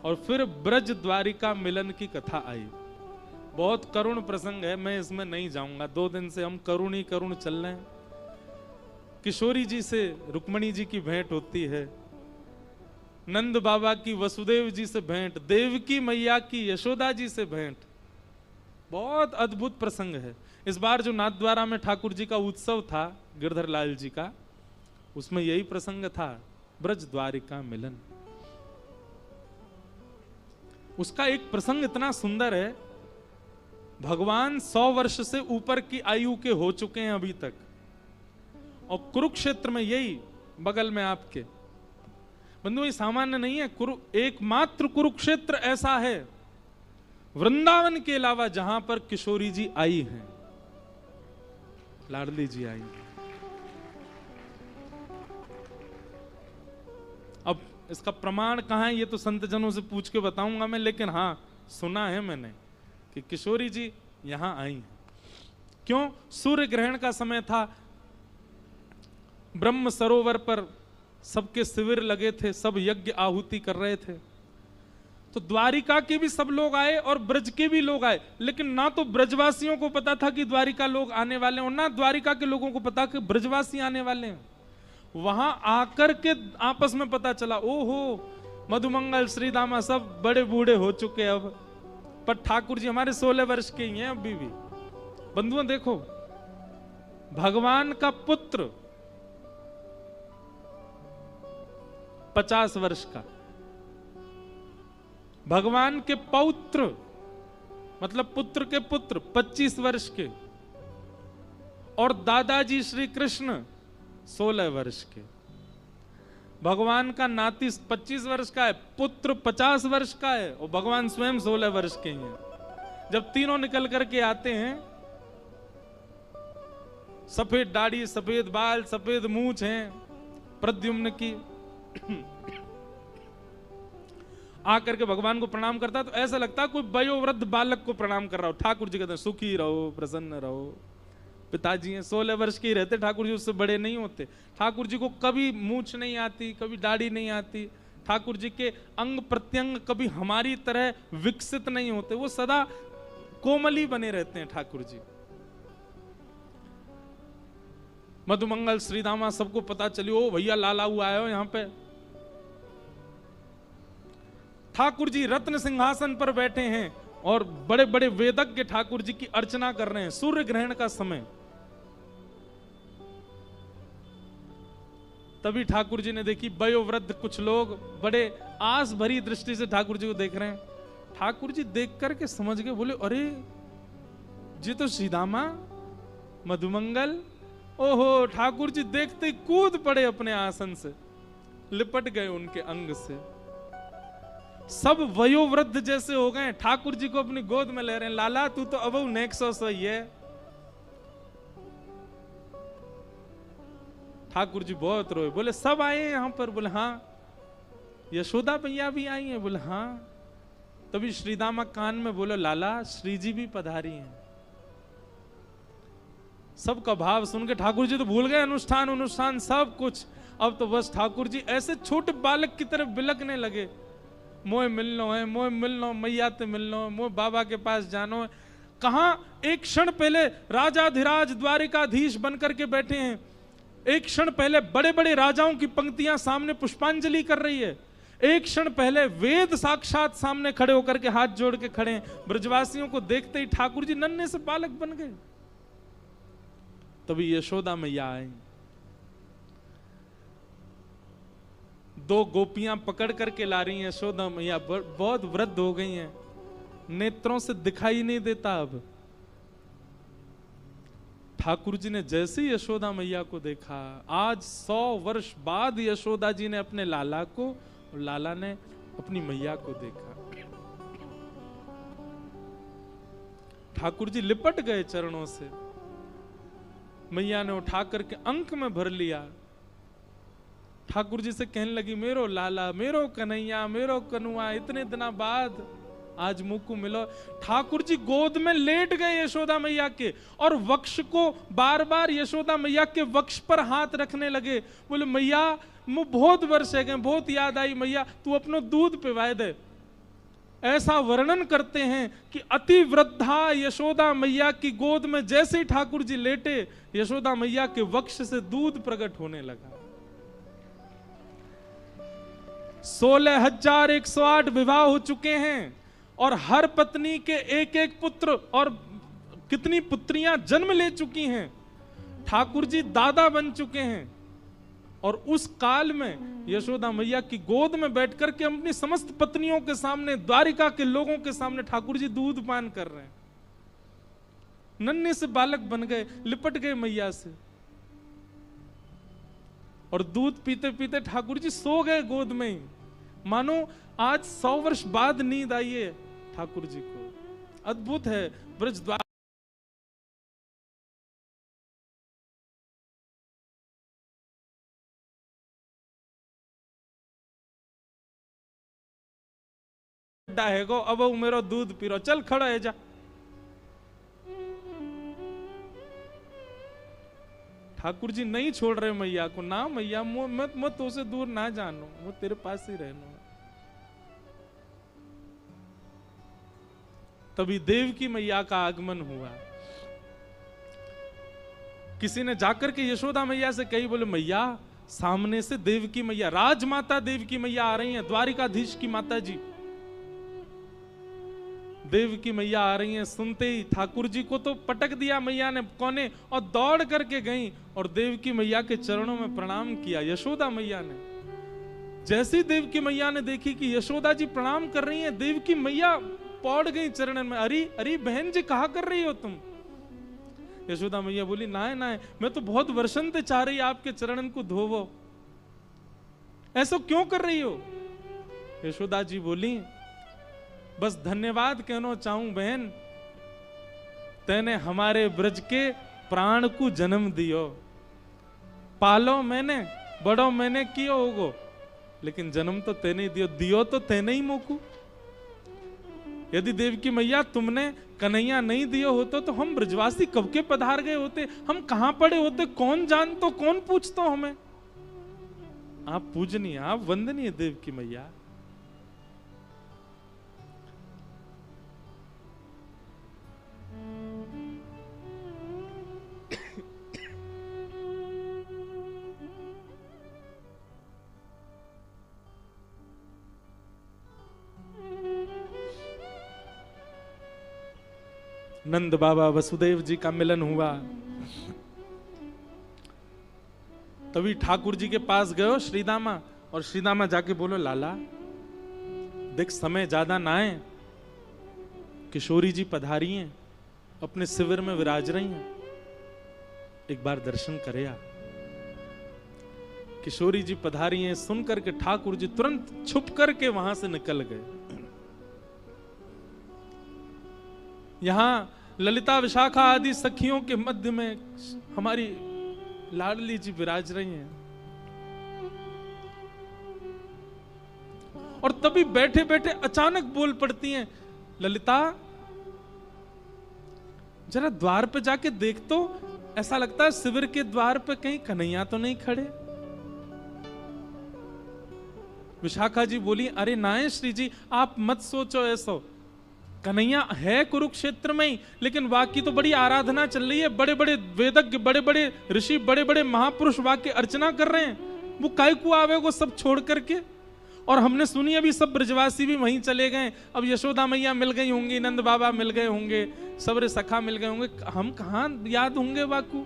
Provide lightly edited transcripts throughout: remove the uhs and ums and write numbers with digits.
और फिर ब्रज द्वारिका मिलन की कथा आई। बहुत करुण प्रसंग है, मैं इसमें नहीं जाऊंगा। 2 दिन से हम करुण ही करुण चल रहे हैं। किशोरी जी से रुक्मणी जी की भेंट होती है, नंद बाबा की वसुदेव जी से भेंट, देवकी मैया की यशोदा जी से भेंट। बहुत अद्भुत प्रसंग है। इस बार जो नाथद्वारा में ठाकुर जी का उत्सव था गिरधर लाल जी का, उसमें यही प्रसंग था, ब्रज द्वारिका मिलन। उसका एक प्रसंग इतना सुंदर है, भगवान 100 वर्ष से ऊपर की आयु के हो चुके हैं अभी तक, और कुरुक्षेत्र में, यही बगल में आपके बंधु, ये सामान्य नहीं है। एकमात्र कुरुक्षेत्र ऐसा है वृंदावन के अलावा जहां पर किशोरी जी आई हैं, लाडली जी आई हैं। अब इसका प्रमाण कहां है ये तो संत जनों से पूछ के बताऊंगा मैं, लेकिन हां सुना है मैंने कि किशोरी जी यहां आई हैं। क्यों? सूर्य ग्रहण का समय था, ब्रह्म सरोवर पर सबके शिविर लगे थे, सब यज्ञ आहुति कर रहे थे। तो द्वारिका के भी सब लोग आए और ब्रज के भी लोग आए, लेकिन ना तो ब्रजवासियों को पता था कि द्वारिका लोग आने वाले हैं, और ना द्वारिका के लोगों को पता कि ब्रजवासी आने वाले हैं। वहां आकर के आपस में पता चला, ओहो मधुमंगल श्रीदामा सब बड़े बूढ़े हो चुके अब, पर ठाकुर जी हमारे 16 वर्ष के ही हैं अभी भी। बंधुओं देखो, भगवान का पुत्र 50 वर्ष का, भगवान के पौत्र मतलब पुत्र के पुत्र 25 वर्ष के, और दादाजी श्री कृष्ण 16 वर्ष के। भगवान का नाती 25 वर्ष का है, पुत्र 50 वर्ष का है, और भगवान स्वयं 16 वर्ष के ही हैं। जब तीनों निकल करके आते हैं, सफेद दाढ़ी, सफेद बाल, सफेद मूंछ हैं प्रद्युम्न की, आकर के भगवान को प्रणाम करता तो ऐसा लगता कोई वयोवृद्ध बालक को प्रणाम कर रहा हो। ठाकुर जी कहते हैं सुखी रहो, प्रसन्न रहो। पिताजी हैं, 16 वर्ष के ही रहते ठाकुर जी, उससे बड़े नहीं होते। ठाकुर जी को कभी मूंछ नहीं आती, कभी दाढ़ी नहीं आती। ठाकुर जी के अंग प्रत्यंग कभी हमारी तरह विकसित नहीं होते, वो सदा कोमली बने रहते हैं ठाकुर जी। मधुमंगल श्रीदामा सबको पता चली, ओ भैया लाला हुआ आए हो यहाँ पे। ठाकुर जी रत्न सिंहासन पर बैठे हैं और बड़े बड़े वेदज्ञ ठाकुर जी की अर्चना कर रहे हैं। सूर्य ग्रहण का समय, तभी ठाकुर जी ने देखी वयोवृद्ध कुछ लोग बड़े आस भरी दृष्टि से ठाकुर जी को देख रहे हैं। ठाकुर जी देख करके समझ गए, बोले अरे जी तो श्रीदामा मधुमंगल। ओहो, ठाकुर जी देखते ही कूद पड़े अपने आसन से, लिपट गए उनके अंग से। सब वयोवृद्ध जैसे हो गए, ठाकुर जी को अपनी गोद में ले रहे हैं। लाला तू तो अब नेक्सो सही है। ठाकुर जी बहुत रोए, बोले सब आए हैं यहां पर? बोले हाँ। यशोदा मैया भी आई हैं? बोले हाँ। तभी श्रीदामा कान में बोले लाला श्री जी भी पधारी हैं। सबका भाव सुन के ठाकुर जी तो भूल गए अनुष्ठान सब कुछ। अब तो बस ठाकुर जी ऐसे छोटे बालक की तरफ बिलकने लगे, मोए मिलनो है, मोए मिलनो, मैया ते मिलनो, मोए बाबा के पास जानो है। कहां एक क्षण पहले राजाधिराज द्वारिकाधीश बनकर के बैठे हैं, एक क्षण पहले बड़े बड़े राजाओं की पंक्तियां सामने पुष्पांजलि कर रही है, एक क्षण पहले वेद साक्षात सामने खड़े होकर के हाथ जोड़ के खड़े हैं। ब्रजवासियों को देखते ही ठाकुर जी नन्हे से बालक बन गए। तभी यशोदा मैया आई, 2 गोपियां पकड़ करके ला रही हैं। यशोदा मैया बहुत वृद्ध हो गई हैं, नेत्रों से दिखाई नहीं देता अब। ठाकुर जी ने जैसे ही यशोदा मैया को देखा, आज 100 वर्ष बाद यशोदा जी ने अपने लाला को और लाला ने अपनी मैया को देखा। ठाकुर जी लिपट गए चरणों से। मैया ने उठा करके अंक में भर लिया। ठाकुर जी से कहने लगी मेरो लाला, मेरो कन्हैया, मेरो कनुआ, इतने दिनों बाद आज मुंह को मिलो। ठाकुर जी गोद में लेट गए यशोदा मैया के, और वक्ष को बार बार यशोदा मैया के वक्ष पर हाथ रखने लगे। बोले मैया मुझे बहुत वर्ष है गए, बहुत याद आई मैया, तू अपनो दूध पिवाए दे। ऐसा वर्णन करते हैं कि अति वृद्धा यशोदा मैया की गोद में जैसे ही ठाकुर जी लेटे, यशोदा मैया के वक्ष से दूध प्रकट होने लगा। 16,108 विवाह हो चुके हैं और हर पत्नी के एक एक पुत्र और कितनी पुत्रियां जन्म ले चुकी हैं। ठाकुर जी दादा बन चुके हैं और उस काल में यशोदा मैया की गोद में बैठकर के अपनी समस्त पत्नियों के सामने, द्वारिका के लोगों के सामने ठाकुर जी दूध पान कर रहे हैं। नन्हे से बालक बन गए, लिपट गए मैया से और दूध पीते पीते ठाकुर जी सो गए गोद में ही, मानो आज 100 वर्ष बाद नींद आई है ठाकुर जी को। अद्भुत है ब्रज द्वार। है गो अब मेरो दूध पी रो, चल खड़ा है जा। ठाकुर जी नहीं छोड़ रहे मैया को, ना मैया मैं तो से दूर ना जानू, वो तेरे पास ही रहना। तभी देव की मैया का आगमन हुआ। किसी ने जाकर के यशोदा मैया से कही, बोले मैया सामने से देव की मैया, राजमाता देव की मैया आ रही हैं, द्वारिकाधीश की माता जी देव की मैया आ रही हैं। सुनते ही ठाकुर जी को तो पटक दिया मैया ने कोने और दौड़ करके गई और देव की मैया के चरणों में प्रणाम किया। यशोदा मैया ने जैसी देव की मैया ने देखी कि यशोदा जी प्रणाम कर रही हैं, देव की मैया पौड़ गई चरणों में। अरे अरे बहन जी कहा कर रही हो तुम? यशोदा मैया बोली, नाय नाय मैं तो बहुत वर्षन से चाह रही आपके चरणन को धोवो, ऐसा क्यों कर रही हो? यशोदा जी बोली, बस धन्यवाद कहना चाहूं बहन, तैने हमारे ब्रज के प्राण को जन्म दियो, पालो मैंने, बड़ो मैंने कियो होगो, लेकिन जन्म तो तेने दियो, दियो तो तेने ही मोकू। यदि देव की मैया तुमने कन्हैया नहीं दियो होतो तो हम ब्रजवासी कब के पधार गए होते, हम कहां पड़े होते, कौन जानतो, कौन पूछतो हमें। आप पूजनीय, आप वंदनीय देव की मैया। नंद बाबा वसुदेव जी का मिलन हुआ। तभी ठाकुर जी के पास गयो श्रीदामा, और श्रीदामा जाके बोलो, लाला देख समय ज्यादा ना है, किशोरी जी पधारी हैं, अपने शिविर में विराज रही हैं, एक बार दर्शन करे आ। किशोरी जी पधारी हैं सुन करके ठाकुर जी तुरंत छुप करके वहां से निकल गए। यहां ललिता विशाखा आदि सखियों के मध्य में हमारी लाडली जी विराज रही हैं। और तभी बैठे बैठे अचानक बोल पड़ती हैं, ललिता जरा द्वार पे जाके देख तो, ऐसा लगता है शिविर के द्वार पे कहीं कन्हैया तो नहीं खड़े। विशाखा जी बोली, अरे नाय श्री जी आप मत सोचो ऐसो, कन्हैया है कुरुक्षेत्र में ही, लेकिन वाकी तो बड़ी आराधना चल रही है, बड़े बड़े वेदज्ञ, बड़े बड़े ऋषि, बड़े बड़े महापुरुष वाक्य अर्चना कर रहे हैं, वो काय को आवे वो सब छोड़ करके। और हमने सुनी अभी सब ब्रजवासी भी वहीं चले गए, अब यशोदा मैया मिल गई होंगी, नंद बाबा मिल गए होंगे, सबरे सखा मिल गए होंगे, हम कहाँ याद होंगे वाकू,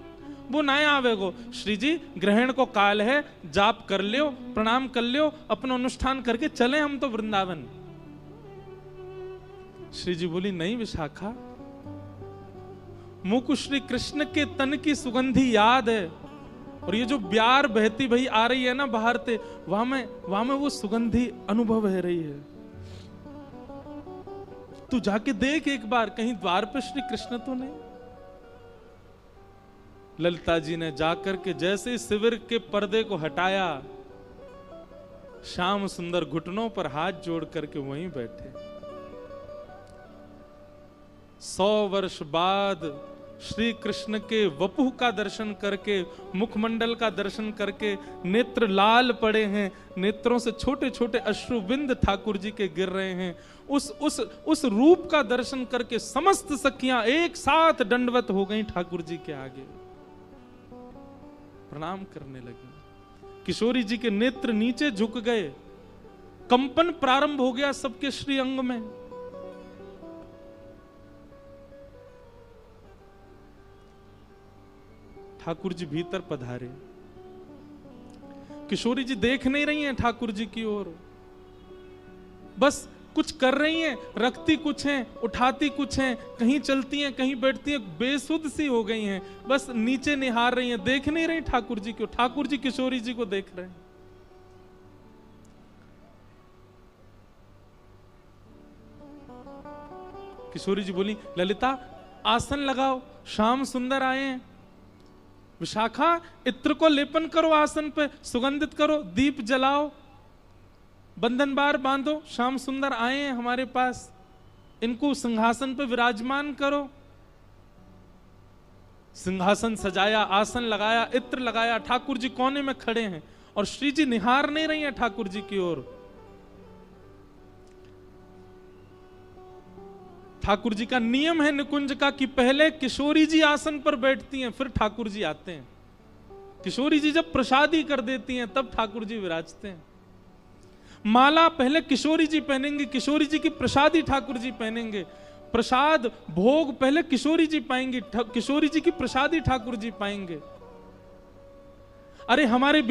वो ना आवे गो। श्री जी ग्रहण को काल है, जाप कर लियो, प्रणाम कर लियो, अपना अनुष्ठान करके चले हम तो वृंदावन। श्री जी बोली, नहीं विशाखा, मुझको श्री कृष्ण के तन की सुगंधी याद है, और ये जो ब्यार बहती भई आ रही है ना बाहर से, वहां में वो सुगंधी अनुभव है रही है। तू जाके देख एक बार, कहीं द्वार पे श्री कृष्ण तो नहीं। ललिता जी ने जाकर के जैसे शिविर के पर्दे को हटाया, श्याम सुंदर घुटनों पर हाथ जोड़ करके वहीं बैठे। 100 वर्ष बाद श्री कृष्ण के वपुः का दर्शन करके, मुखमंडल का दर्शन करके नेत्र लाल पड़े हैं, नेत्रों से छोटे छोटे अश्रु बिंद ठाकुर जी के गिर रहे हैं। उस रूप का दर्शन करके समस्त सखियां एक साथ दंडवत हो गईं ठाकुर जी के आगे, प्रणाम करने लगी। किशोरी जी के नेत्र नीचे झुक गए, कंपन प्रारंभ हो गया सबके श्री अंग में। ठाकुर जी भीतर पधारे। किशोरी जी देख नहीं रही हैं ठाकुर जी की ओर, बस कुछ कर रही हैं, रखती कुछ हैं, उठाती कुछ हैं, कहीं चलती हैं, कहीं बैठती हैं, बेसुध सी हो गई हैं, बस नीचे निहार रही हैं, देख नहीं रही ठाकुर जी को। ठाकुर जी किशोरी जी को देख रहे हैं। किशोरी जी बोली, ललिता आसन लगाओ, श्याम सुंदर आए हैं। विशाखा इत्र को लेपन करो, आसन पे सुगंधित करो, दीप जलाओ, बंधन बार बांधो, श्याम सुंदर आए हैं हमारे पास, इनको सिंहासन पे विराजमान करो। सिंहासन सजाया, आसन लगाया, इत्र लगाया, ठाकुर जी कोने में खड़े हैं और श्री जी निहार नहीं रही हैं ठाकुर जी की ओर। ठाकुर जी का नियम है निकुंज का कि पहले किशोरी जी आसन पर बैठती हैं, फिर ठाकुर जी आते हैं। किशोरी जी जब प्रसादी कर देती हैं तब ठाकुर जी विराजते हैं। माला पहले किशोरी जी पहनेंगे, किशोरी जी की प्रसादी ठाकुर जी पहनेंगे। प्रसाद भोग पहले किशोरी जी पाएंगे, किशोरी जी की प्रसादी ठाकुर जी पाएंगे। अरे हमारे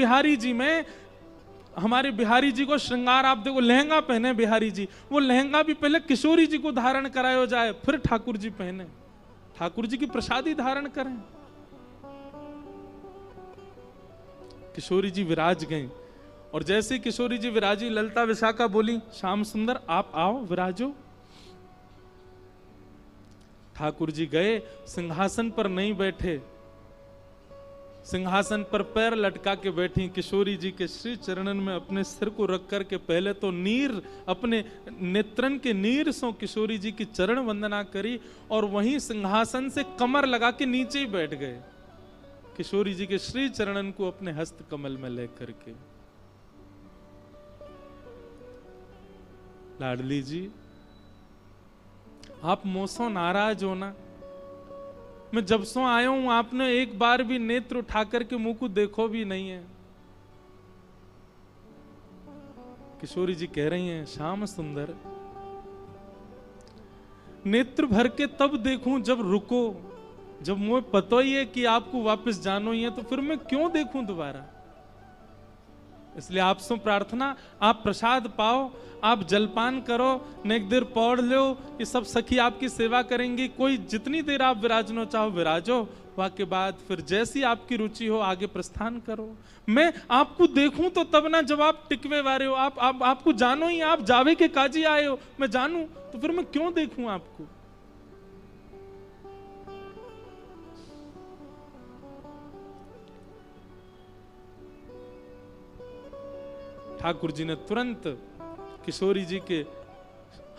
बिहारी जी को श्रृंगार, आप देखो लहंगा पहने बिहारी जी, वो लहंगा भी पहले किशोरी जी को धारण कराया जाए, फिर ठाकुर जी पहने, ठाकुर जी की प्रसादी धारण करें। किशोरी जी विराज गए और जैसे किशोरी जी विराजी, ललिता विशाखा बोली, श्याम सुंदर आप आओ विराजो। ठाकुर जी गए, सिंहासन पर नहीं बैठे, सिंहासन पर पैर लटका के बैठी किशोरी जी के श्री चरणन में अपने सिर को रख करके पहले तो नीर, अपने नेत्रन के नीर सो किशोरी जी की चरण वंदना करी और वहीं सिंहासन से कमर लगा के नीचे ही बैठ गए, किशोरी जी के श्री चरणन को अपने हस्त कमल में लेकर के। लाडली जी आप मोसो नाराज हो ना, मैं जब सो आया हूं आपने एक बार भी नेत्र उठा करके मुंह को देखो भी नहीं है। किशोरी जी कह रही हैं, श्याम सुंदर नेत्र भर के तब देखूं जब रुको, जब मुझे पता ही है कि आपको वापस जानो ही है तो फिर मैं क्यों देखूं दोबारा। इसलिए आपसे प्रार्थना, आप प्रसाद पाओ, आप जलपान करो, नेक देर पौड़ लो, ये सब सखी आपकी सेवा करेंगी। कोई जितनी देर आप विराजनो चाहो विराजो, वाके बाद फिर जैसी आपकी रुचि हो आगे प्रस्थान करो। मैं आपको देखूं तो तब ना जब आप टिकवे वारे हो, आपको जानो ही, आप जावे के काजी आए हो, मैं जानू तो फिर मैं क्यों देखूं आपको। ठाकुर जी ने तुरंत किशोरी जी के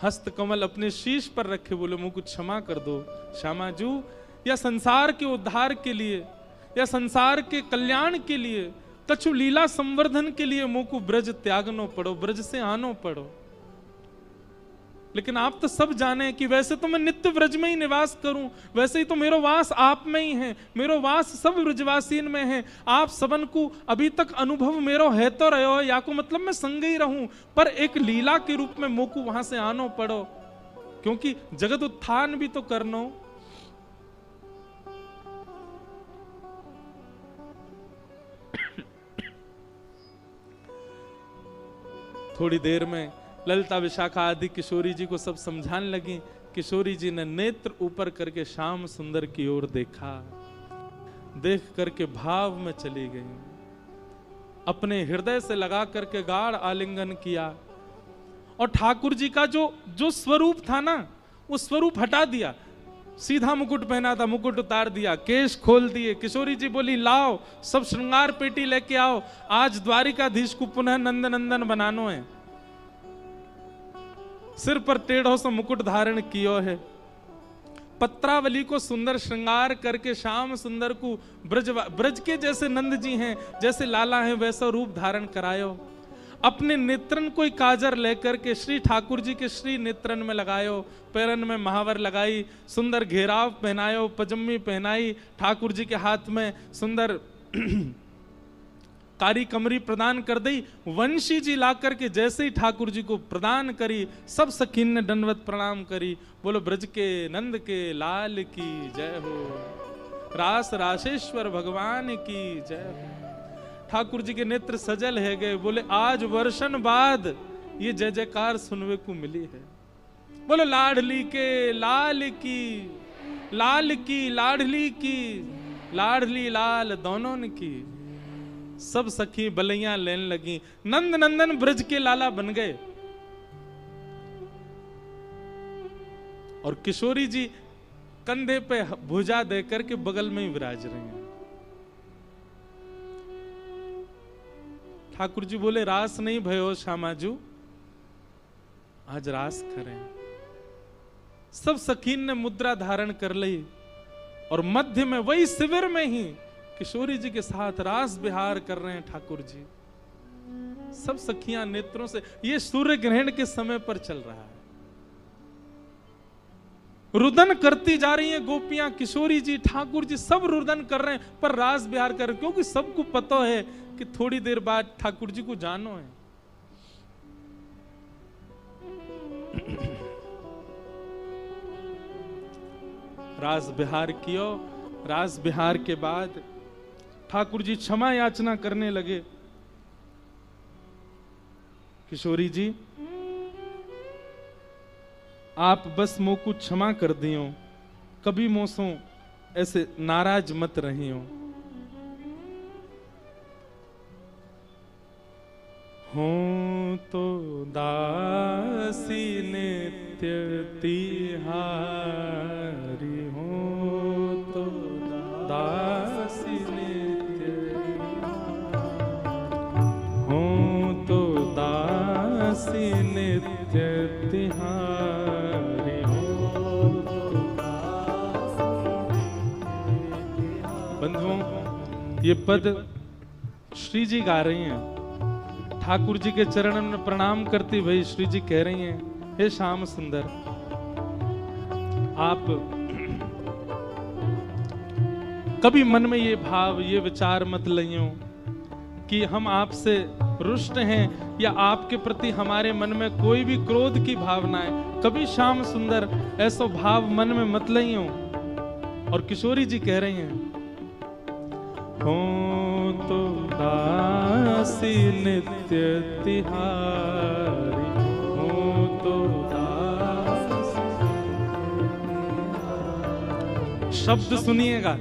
हस्त कमल अपने शीश पर रखे, बोले मुझको क्षमा कर दो श्यामाजू, या संसार के उद्धार के लिए या संसार के कल्याण के लिए, कछु लीला संवर्धन के लिए मुझको ब्रज त्यागनो पड़ो, ब्रज से आनो पड़ो। लेकिन आप तो सब जाने कि वैसे तो मैं नित्य ब्रज में ही निवास करूं, वैसे ही तो मेरो वास आप में ही है, मेरो वास सब ब्रजवासीन में है। आप सबन को अभी तक अनुभव मेरो है तो रहो, या को मतलब मैं संग ही रहूं, पर एक लीला के रूप में मोकू वहां से आनो पड़ो, क्योंकि जगत उत्थान भी तो करनो। थोड़ी देर में ललिता विशाखा आदि किशोरी जी को सब समझाने लगी। किशोरी जी ने नेत्र ऊपर करके श्याम सुंदर की ओर देखा, देख करके भाव में चली गई, अपने हृदय से लगा करके गाढ़ आलिंगन किया और ठाकुर जी का जो स्वरूप था ना, वो स्वरूप हटा दिया। सीधा मुकुट पहना था, मुकुट उतार दिया, केश खोल दिए। किशोरी जी बोली, लाओ सब श्रृंगार पेटी लेके आओ, आज द्वारिकाधीश को पुनः नंद नंदन बनानो है। सिर पर टेढ़ो से मुकुट धारण कियो है, पत्रावली को सुंदर श्रृंगार करके श्याम सुंदर को ब्रज के जैसे नंद जी हैं, जैसे लाला हैं, वैसा रूप धारण करायो। अपने नेत्रन कोई काजर लेकर के श्री ठाकुर जी के श्री नेत्रन में लगायो, पैरन में महावर लगाई, सुंदर घेराव पहनायो, पजम्मी पहनाई, ठाकुर जी के हाथ में सुंदर कारी कमरी प्रदान कर दी। वंशी जी ला करके जैसे ही ठाकुर जी को प्रदान करी, सब सखीन ने दंडवत प्रणाम करी। बोलो ब्रज के नंद के लाल की जय हो, रास राशेश्वर भगवान की जय हो। ठाकुर जी के नेत्र सजल है गए, बोले आज वर्षन बाद ये जय जयकार सुनने को मिली है। बोलो लाडली के लाल की, लाल की लाडली की, लाडली लाल दोनों की। सब सखी बलैया लेने लगी, नंद नंदन ब्रज के लाला बन गए। और किशोरी जी कंधे पे भुजा देकर के बगल में ही विराज रहे हैं। ठाकुर जी बोले रास नहीं भयो श्यामाजू, आज रास करें। सब सखीन ने मुद्रा धारण कर ली और मध्य में वही शिविर में ही किशोरी जी के साथ रास विहार कर रहे हैं ठाकुर जी। सब सखियां नेत्रों से, ये सूर्य ग्रहण के समय पर चल रहा है। रुदन करती जा रही हैं गोपियां, किशोरी जी ठाकुर जी सब रुदन कर रहे हैं, पर रास विहार कर रहे हैं, क्योंकि सबको पता है कि थोड़ी देर बाद ठाकुर जी को जानो है। रास विहार कियो। रास विहार के बाद ठाकुर जी क्षमा याचना करने लगे। किशोरी जी आप बस मो को क्षमा कर दियो, कभी मोसो ऐसे नाराज मत रही हो। तो दासी नित्य तिहारी, हो तो दासी नित्य, हो तो दासी नित्य तिहारी, हो तो बंधुओं ये पद श्री जी गा रही हैं। ठाकुर जी के चरणों में प्रणाम करती भाई श्री जी कह रही हैं, हे श्याम सुंदर आप कभी मन में ये भाव ये विचार मत लियो कि हम आपसे रुष्ट हैं या आपके प्रति हमारे मन में कोई भी क्रोध की भावना है। कभी श्याम सुंदर ऐसा भाव मन में मत लियो। और किशोरी जी कह रही हैं, हो तो दासी नित्य तिहारी, हो तो दासी। शब्द सुनिएगा,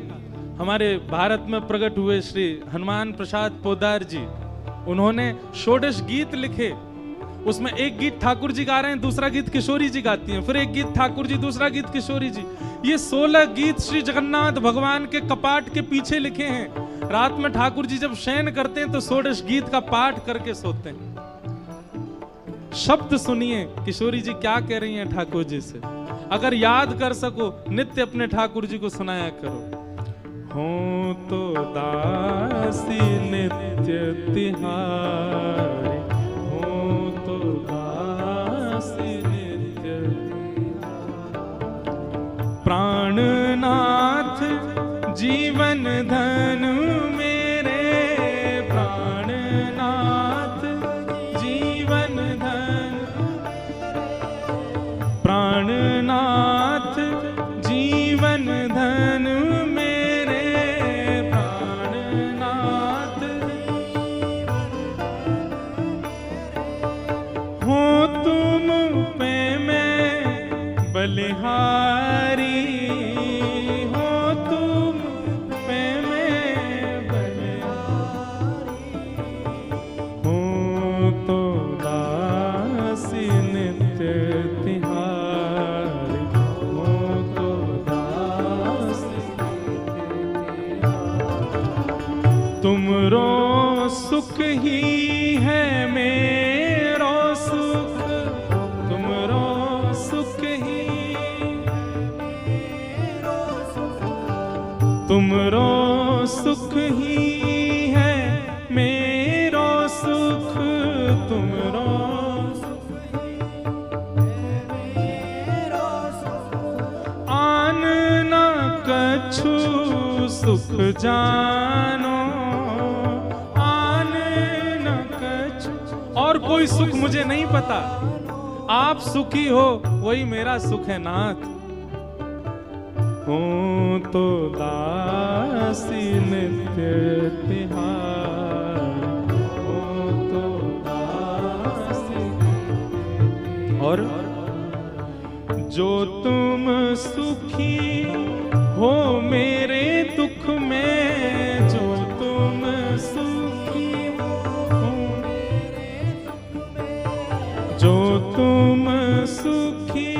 हमारे भारत में प्रकट हुए श्री हनुमान प्रसाद पोद्दार जी, उन्होंने षोडश गीत लिखे। उसमें एक गीत ठाकुर जी गा रहे हैं, दूसरा गीत किशोरी जी गाती हैं, फिर एक गीत ठाकुर जी, दूसरा गीत किशोरी जी। ये 16 गीत श्री जगन्नाथ भगवान के कपाट के पीछे लिखे हैं। रात में ठाकुर जी जब शयन करते हैं तो षोडश गीत का पाठ करके सोते हैं। शब्द सुनिए किशोरी जी क्या कह रही हैं ठाकुर जी से। अगर याद कर सको नित्य अपने ठाकुर जी को सुनाया करो। हो तो दासी नित्य तिहारी, हो तो दासी नित्य, प्राणनाथ जीवन धन मेरे, प्राणनाथ जीवन धन, प्राणनाथ जीवन धन मेरे, प्राणनाथ हो तुम पे मैं बलिहारी, तुमरो सुख ही है मेरो सुख, तुमरो सुख ही, तुमरो सुख ही है मेरो सुख, तुमरो आन न कछु सुख जानो, आन न कछु और कोई सुख मुझे नहीं पता। आप सुखी हो वही मेरा सुख है नाथ। हो तो दासी नित्य तिहार, हो तो दासी। और जो तुम सुखी हो मेरे दुख में, जो तुम सुखी हो जो तुम सुखी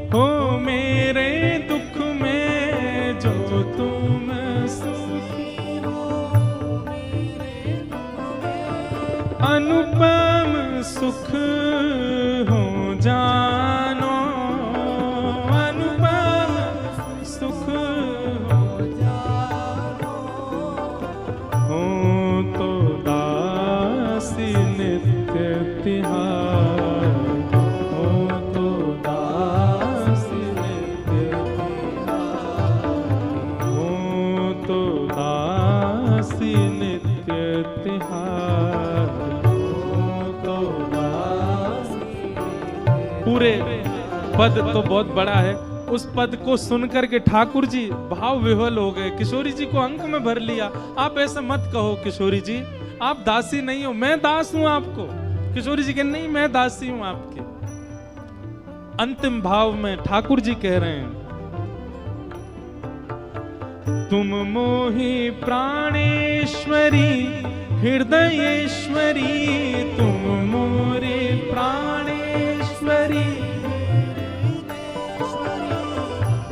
हो मेरे दुख में, जो तुम सुखी हो अनुपम सुख हो जानो, अनुपम सुख हो जानो। हो तो दासी नित्य तिहार, हो तो दासी नित्य तिहार, हो तो दासी नित्य तिहार, हो तो दासी। पूरे पद तो बहुत बड़ा है, उस पद को सुनकर के ठाकुर जी भाव विह्वल हो गए। किशोरी जी को अंक में भर लिया। आप ऐसा मत कहो किशोरी जी, आप दासी नहीं हो, मैं दास हूं आपको। किशोरी जी कह नहीं, मैं दासी हूं आपके। अंतिम भाव में ठाकुर जी कह रहे हैं, तुम मोहि प्राणेश्वरी हृदयेश्वरी, तुम मोरे प्राणेश्वरी,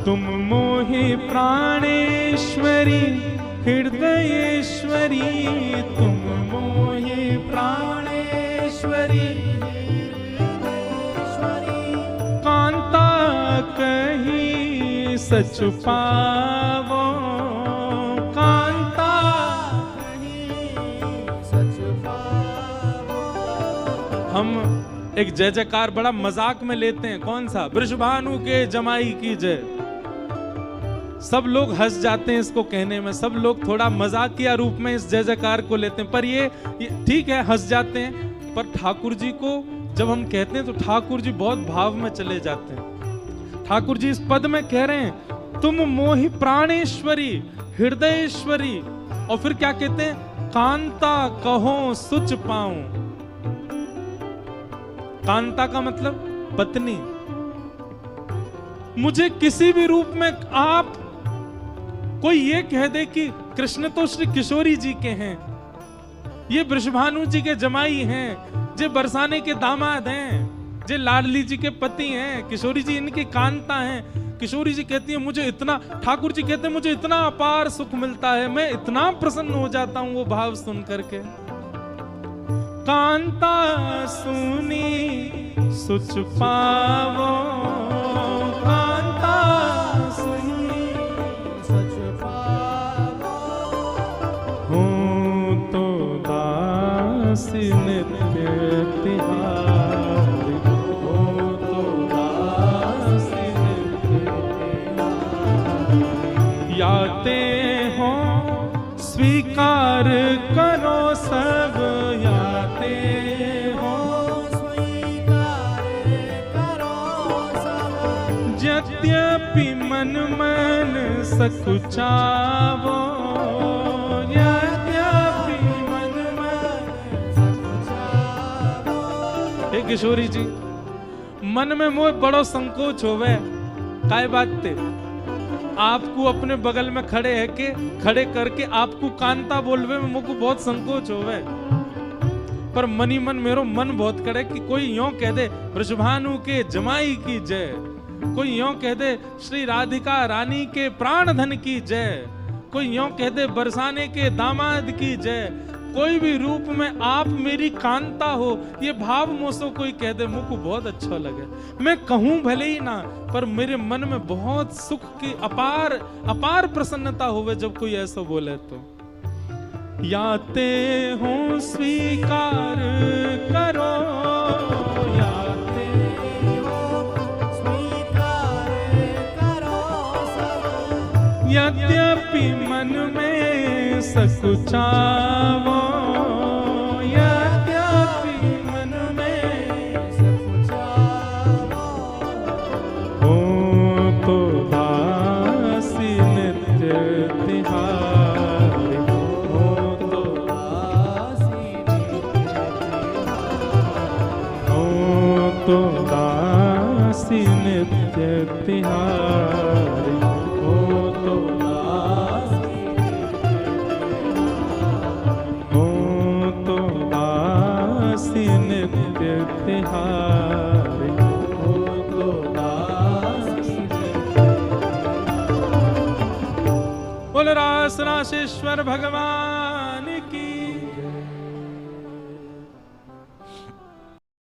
तुम मोहि प्राणेश्वरी हृदयेश्वरी, तुम मोहि प्राणेश्वरी कांता कही सच पावो, कांता कही सच पावो। हम एक जय जयकार बड़ा मजाक में लेते हैं, कौन सा? वृषभानु के जमाई की जय। सब लोग हंस जाते हैं इसको कहने में, सब लोग थोड़ा मजाकिया रूप में इस जय जयकार को लेते हैं, पर ये ठीक है, हंस जाते हैं। पर ठाकुर जी को जब हम कहते हैं तो ठाकुर जी बहुत भाव में चले जाते हैं। ठाकुर जी इस पद में कह रहे हैं, तुम मोहि प्राणेश्वरी हृदयेश्वरी, और फिर क्या कहते हैं? कांता कहो सुच पाऊं। कांता का मतलब पत्नी। मुझे किसी भी रूप में आप कोई ये कह दे कि कृष्ण तो श्री किशोरी जी के हैं, ये वृषभानु जी के जमाई हैं, जे बरसाने के दामाद हैं, जे लाडली जी के पति हैं, किशोरी जी इनकी कांता हैं। किशोरी जी कहती है मुझे इतना, ठाकुर जी कहते हैं मुझे इतना अपार सुख मिलता है, मैं इतना प्रसन्न हो जाता हूं वो भाव सुन करके। कांता सुनी सुच पावो, कांता सुनी सुच पावो, हो तो दासी नित्य तिहार, हो तो दासी नित्य तिहार। याते हो स्वीकार करो सब, याते हो स्वीकार करो सब, यद्यपि मन मन सकुचावो, यद्यपि मन मन सकुचावो। हे किशोरी जी, मन में मोह बड़ो संकोच होवे, काय बात ते आपको अपने बगल में खड़े करके आपको कांता बोलवे में मुझको बहुत संकोच होवे, पर मनी मन मेरो मन बहुत करे कि कोई यों कह दे वृषभानु के जमाई की जय, कोई यों कह दे श्री राधिका रानी के प्राण धन की जय, कोई यों कह दे बरसाने के दामाद की जय, कोई भी रूप में आप मेरी कांता हो, ये भाव मोसो कोई कह दे मुझको बहुत अच्छा लगे। मैं कहूं भले ही ना, पर मेरे मन में बहुत सुख की अपार अपार प्रसन्नता होवे जब कोई ऐसा बोले। तो याते हो स्वीकार करो, याते हो स्वीकार करो सब, यद्यपि मन में सकुचावो, यद्यपि मन में सकुचावो, हो तो दासी नित्य तिहारी, हो तो दासी हो तो दासी नित्य तिहारी, हो तो नित्य तिहारी, हो तो दासी। बोल रासरासेश्वर भगवान